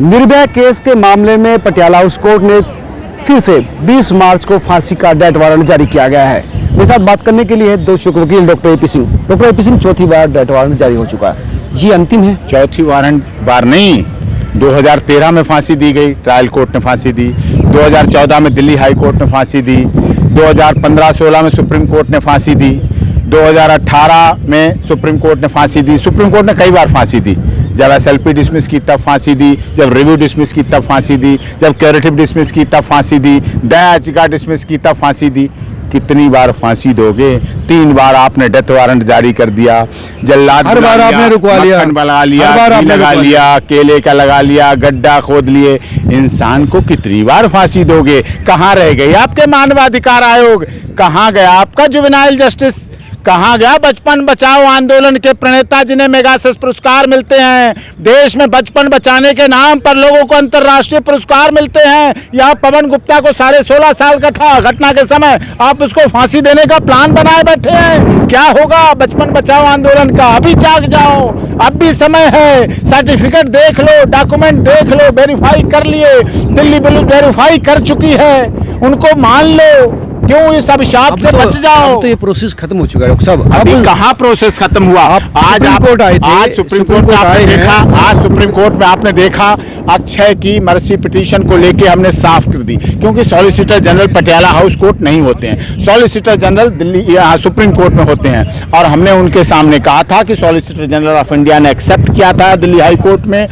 Nirbhaya case के मामले में पटियाला हाउस कोर्ट ने फिर से 20 मार्च को फांसी का डेथ वारंट जारी किया गया है। मेरे साथ बात करने के लिए दोषी वकील doctor AP. Singh. Doctor AP. Singh, चौथी बार डेथ वारंट जारी हो चुका है, ये अंतिम है? चौथी बार नहीं, 2013 में फांसी दी गई, ट्रायल कोर्ट ने फांसी दी। 2014 में दिल्ली हाई कोर्ट ने फांसी दी। 2015-16 में सुप्रीम कोर्ट ने फांसी दी। 2018 में सुप्रीम कोर्ट ने फांसी दी। सुप्रीम कोर्ट ने कई बार फांसी दी। जब SLP डिसमिस की तब फांसी दी, जब रिव्यू डिसमिस की तब फांसी दी, जब क्यूरेटिव डिसमिस की तब फांसी दी, दया याचिका डिसमिस की तब फांसी दी। कितनी बार फांसी दोगे? 3 बार आपने डेथ वारंट जारी कर दिया। जल्लाद हर बार आपने रुकवा लिया, लगा लिया, लगा लिया, केले का लगा लिया, गड्ढा खोद लिए। इंसान को कितनी बार फांसी दोगे? कहाँ रह गए आपके मानवाधिकार आयोग? कहाँ गया आपका जुवेनाइल जस्टिस? कहाँ गया बचपन बचाओ आंदोलन के प्रणेता जिन्हें मेगासेस पुरस्कार मिलते हैं? देश में बचपन बचाने के नाम पर लोगों को अंतर्राष्ट्रीय पुरस्कार मिलते हैं। यहाँ पवन गुप्ता को 16.5 साल का था घटना के समय, आप उसको फांसी देने का प्लान बनाए बैठे हैं। क्या होगा बचपन बचाओ आंदोलन का? अभी जाग जाओ, अब भी समय है। सर्टिफिकेट देख लो, डॉक्यूमेंट देख लो, वेरीफाई कर लिए। दिल्ली पुलिस वेरीफाई कर चुकी है, उनको मान लो। क्यों इस अभिशाप से बच जाओ? अब तो ये प्रोसेस खत्म हो चुका है डॉक्टर साहब। अभी कहाँ प्रोसेस खत्म हुआ? आज कोर्ट आए थे, आज सुप्रीम कोर्ट में आपने देखा, आज सुप्रीम कोर्ट में आपने देखा अक्षय की मर्सी पिटीशन को लेके हमने साफ कर दी, क्योंकि solicitor general Patiala house court नहीं होते हैं, solicitor general Delhi supreme court में होते हैं। और हमने उनके सामने कहा था कि सॉलिसिटर जनरल ऑफ इंडिया ने एक्सेप्ट किया था दिल्ली हाई कोर्ट में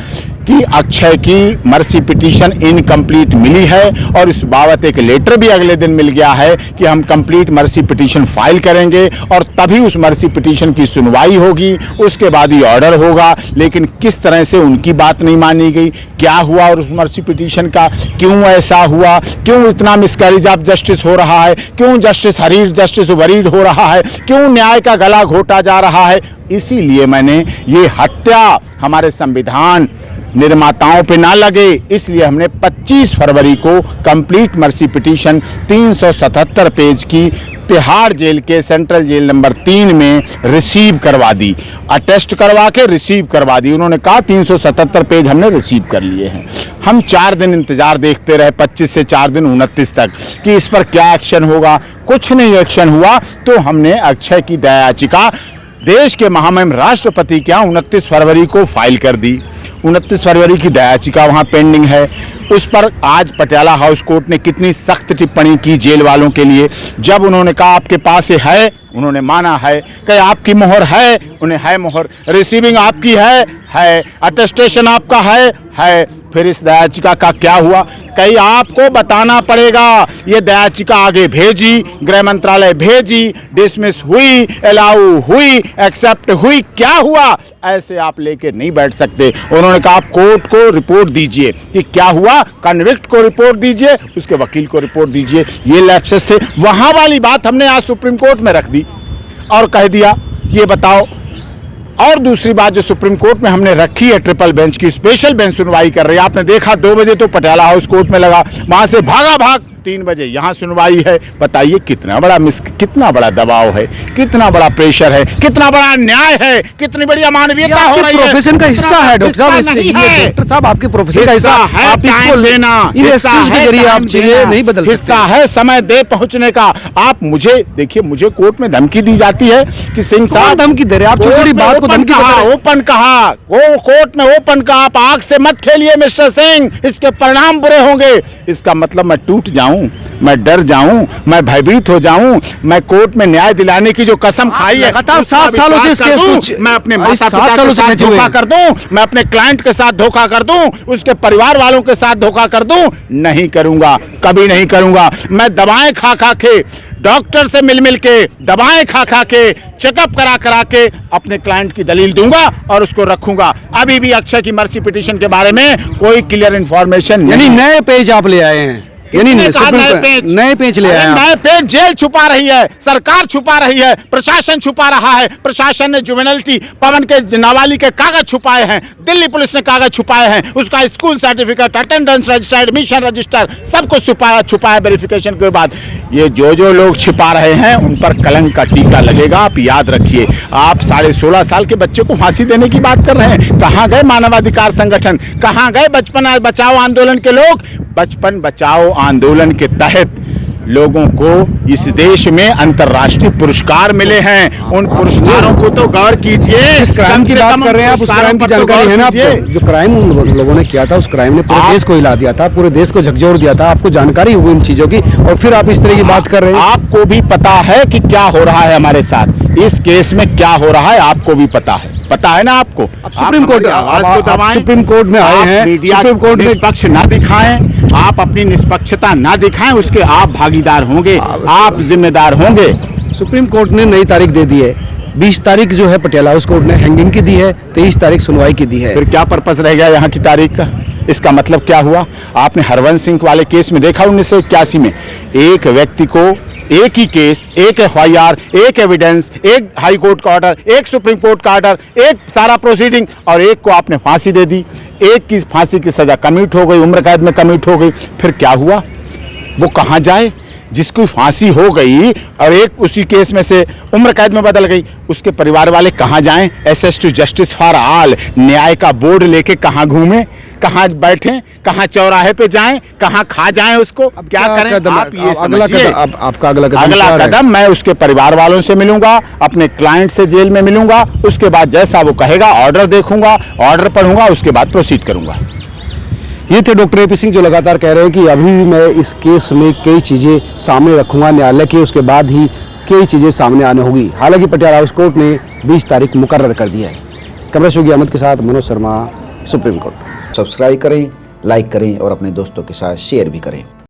कि अक्षय की मर्सी पिटीशन इनकम्प्लीट मिली है, और इस बाबत एक लेटर भी अगले दिन मिल गया है कि हम कंप्लीट मर्सी पिटीशन फाइल करेंगे और तभी उस मर्सी पिटीशन की सुनवाई होगी, उसके बाद ही ऑर्डर होगा। लेकिन किस तरह से उनकी बात नहीं मानी गई, क्या हुआ और उस मर्सी पिटीशन का क्यों ऐसा हुआ, क्यों इतना मिसकैरेज ऑफ जस्टिस हो रहा है, क्यों जस्टिस हरीश जस्टिस वरीड हो रहा है, क्यों न्याय का गला घोटा जा रहा है? इसीलिए मैंने ये हत्या हमारे संविधान निर्माताओं पे ना लगे, इसलिए हमने 25 फरवरी को कंप्लीट मर्सी पिटीशन 377 पेज की तिहाड़ जेल के सेंट्रल जेल नंबर 3 में रिसीव करवा दी, अटेस्ट करवा के रिसीव करवा दी। उन्होंने कहा 377 पेज हमने रिसीव कर लिए हैं। हम 4 दिन इंतजार देखते रहे, 25 से 4 दिन 29 तक, कि इस पर क्या एक्शन होगा। कुछ नहीं एक्शन हुआ, तो हमने अक्षय की दया याचिका देश के महामहिम राष्ट्रपति के यहाँ 29 फरवरी को फाइल कर दी। 29 फरवरी की दया याचिका वहाँ पेंडिंग है। उस पर आज पटियाला हाउस कोर्ट ने कितनी सख्त टिप्पणी की जेल वालों के लिए। जब उन्होंने कहा आपके पास ये है, उन्होंने माना है, कि आपकी मोहर है, उन्हें है मोहर, रिसीविंग आपकी है, अटेस्टेशन आपका है। फिर इस दया याचिका का क्या हुआ? कहीं आपको बताना पड़ेगा। ये दया याचिका आगे भेजी, गृह मंत्रालय भेजी, डिसमिस हुई, अलाउ हुई, एक्सेप्ट हुई, क्या हुआ? ऐसे आप लेके नहीं बैठ सकते। उन्होंने कहा आप कोर्ट को रिपोर्ट दीजिए कि क्या हुआ, कन्विक्ट को रिपोर्ट दीजिए, उसके वकील को रिपोर्ट दीजिए। ये लैप्सेस थे। वहां वाली बात हमने आज सुप्रीम कोर्ट में रख दी और कह दिया ये बताओ। और दूसरी बात जो सुप्रीम कोर्ट में हमने रखी है, ट्रिपल बेंच की स्पेशल बेंच सुनवाई कर रही है। आपने देखा 2 बजे तो पटियाला हाउस कोर्ट में लगा, वहां से भाग 3 बजे यहाँ सुनवाई है। बताइए कितना बड़ा दबाव है, कितना बड़ा प्रेशर है, कितना बड़ा अन्याय है, कितनी बड़ी अमानवीयता हो रही है। प्रोफेशन का हिस्सा है डॉक्टर साहब, डॉक्टर साहब आपके प्रोफेशन का हिस्सा है। आप इसको लेना नहीं बदल, हिस्सा है समय दे पहुंचने का। आप मुझे देखिए, मुझे कोर्ट में धमकी दी जाती है कि सिंह साहब धमकी दे रहे हैं, आप छोटी बात को धमकी ओपन कहा, वो कोर्ट में ओपन कहा, आप आग से मत खेलिए मिस्टर सिंह, इसके परिणाम बुरे होंगे। इसका मतलब मैं टूट जाऊं, मैं डर जाऊं, मैं भयभीत हो जाऊं, मैं कोर्ट में न्याय दिलाने की जो कसम खाई है, 7 सालों से इस केस को मैं अपने माता पिता के साथ धोखा कर दूं, मैं अपने क्लाइंट के साथ धोखा कर दूं, उसके परिवार वालों के साथ धोखा कर दूं? नहीं करूंगा, कभी नहीं करूंगा। मैं दवाएं खा के, डॉक्टर से मिल के, दवाएं खा के, चेकअप करा के अपने क्लाइंट की दलील दूंगा और उसको रखूंगा। अभी भी अक्षय की मर्सी पिटीशन के बारे में कोई क्लियर इंफॉर्मेशन, यानी नए पेज आप ले आए हैं। यानी किसने कहा सुप्रीम नए कोर्ट पेच? नए पेच ले अरे आए आप। नए पेच जेल छुपा रही है, सरकार छुपा रही है, प्रशासन छुपा रहा है। प्रशासन ने जुवेनलिटी पवन के नाबालिग के कागज छुपाए हैं, दिल्ली पुलिस ने कागज छुपाए हैं, उसका school certificate, attendance register, admission register सब कुछ छुपाया वेरिफिकेशन के बाद। ये जो लोग छिपा रहे हैं उन पर कलंक का टीका लगेगा, आप याद रखिए। आप 16.5 साल के बच्चे को फांसी देने की बात कर रहे हैं। कहां गए मानवाधिकार संगठन, कहां गए बचपन बचाओ आंदोलन के लोग? बचपन बचाओ आंदोलन के तहत लोगों को इस देश में अंतर्राष्ट्रीय पुरस्कार मिले हैं। उन पुरस्कारों को तो गौर कीजिए। जिस क्राइम की बात कर रहे हैं आप, उस क्राइम की जानकारी है ना आपको? जो क्राइम उन लोगों ने किया था, उस क्राइम ने पूरे देश को हिला दिया था, पूरे देश को झकझोर दिया था। आपको जानकारी होगी इन चीजों की, और फिर आप इस तरह की बात कर रहे हैं। आपको भी पता है कि क्या हो रहा है हमारे साथ, इस केस में क्या हो रहा है आपको भी पता है ना आपको। अब सुप्रीम कोर्ट आप सुप्रीम कोर्ट में आए हैं, मीडिया सुप्रीम कोर्ट में निष्पक्ष ना दिखाएं, आप अपनी निष्पक्षता ना दिखाएं, उसके आप भागीदार होंगे, आप जिम्मेदार होंगे। सुप्रीम कोर्ट ने नई तारीख दे दी है। 20 तारीख जो है पटियाला हाउस कोर्ट ने हैंगिंग की दी है, 23 तारीख सुनवाई की दी है। फिर क्या पर्पस रह गया यहाँ की तारीख का? इसका मतलब क्या हुआ? आपने हरवंश सिंह वाले केस में देखा 1981 में एक व्यक्ति को एक ही केस, एक FIR, एक एविडेंस, एक हाई कोर्ट का ऑर्डर, एक सुप्रीम कोर्ट का ऑर्डर, एक सारा प्रोसीडिंग, और एक को आपने फांसी दे दी। एक की फांसी की सजा कमिट हो गई, उम्र कैद में कमिट हो गई। फिर क्या हुआ? वो कहाँ जाए? जिसको फांसी हो गई और एक उसी केस में से उम्र कैद में बदल गई, उसके परिवार वाले कहाँ जाएं? SS to justice for all न्याय का बोर्ड लेके कहाँ घूमें, कहाँ बैठें, कहाँ चौराहे पे जाएं, कहाँ खा जाएं उसको? अब क्या करें? आप ये समझिए। आपका अगला कदम मैं उसके परिवार वालों से मिलूंगा, अपने क्लाइंट से जेल में मिलूंगा, उसके बाद जैसा वो कहेगा ऑर्डर देखूंगा, ऑर्डर पढ़ूंगा, उसके बाद प्रोसीड करूंगा। ये थे डॉक्टर AP सिंह जो लगातार कह रहे हैं कि अभी भी मैं इस केस में कई चीज़ें सामने रखूंगा न्यायालय के, उसके बाद ही कई चीज़ें सामने आने होगी। हालांकि पटियाला हाउस कोर्ट ने 20 तारीख मुकर्रर कर दिया है। कैमरा शोगी अहमद के साथ Manoj Sharma, supreme court. Subscribe करें, लाइक करें और अपने दोस्तों के साथ शेयर भी करें।